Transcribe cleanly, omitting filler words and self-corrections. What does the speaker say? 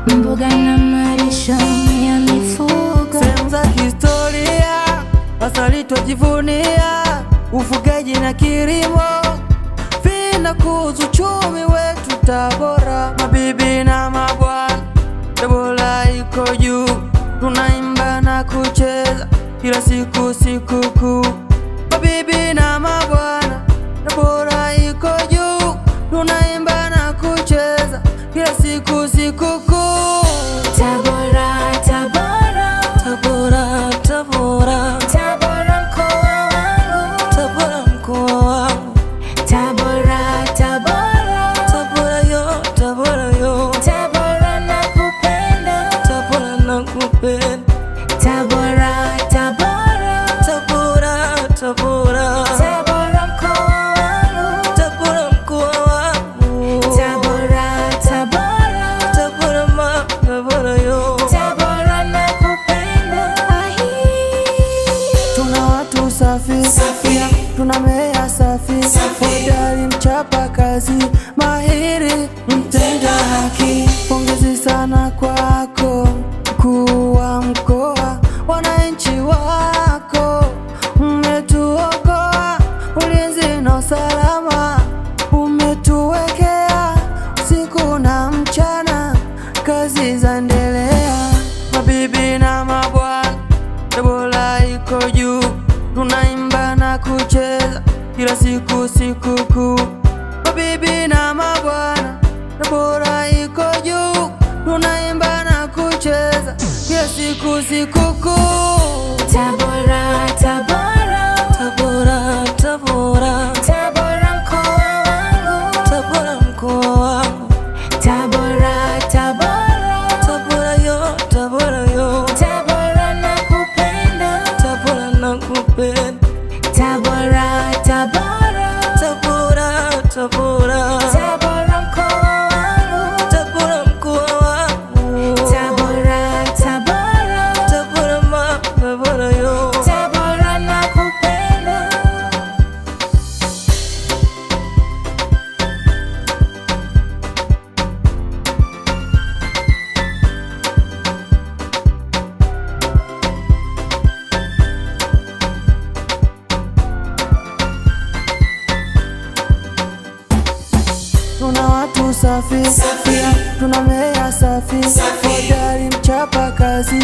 mboga na malisho ya mifugo. Sehemu za kihistoria asali twajivunia, ufugaji na kilimo vinakuza uchumi wetu Tabora. Mabibi na mabwana, Tabora iko juu, tunaimba na kucheza kila siku sikukuu. Mabibi na mabwana, Tabora iko juu, tunaimba na kucheza kila siku sikukuu. Tabora, Tabora, Tabora, Tabora, Tabora mkoa wangu, Tabora mkoa wangu, Tabora, Tabora, Tabora yo, Tabora yo, Tabora nakupenda, Tabora nakupenda, Tabora, Tabora, Tabora, Tabora, Tabora mkoa wangu, Tabora mkoa wangu, Tabora, Tabora, Tabora ma, Tabora yo, Tabora nakupenda. tuna watu safi, tuna meya safi, hodari mchapa kazi, mahiri mtenda haki. Pongezi sana kwako mkuu wa mkoa, wananchi wako umetuokoa, ulinzi na usalama umetuwekea, usiku na mchana kazi zaendelea. Mabibi na mabwana, Tabora iko juu, tunaimba na kucheza kila siku sikukuu. Mabibi na mabwana, Tabora iko juu, tunaimba na kucheza kila siku sikukuu. Tabora, Tabora, Tabora, Tabora, Tabora mkoa wangu, Tabora mkoa wangu, Tabora, Tabora, Tabora yo, Tabora yo, Tabora nakupenda, Tabora nakupenda, Tabora, Tabora, Tabora, Tabora, Tabora mkoa wangu, Tabora mkoa wangu, Tabora, Tabora, Tabora ma, Tabora yo, Tabora nakupenda. tuna watu safi, tuna meya safi, hodari mchapa kazi,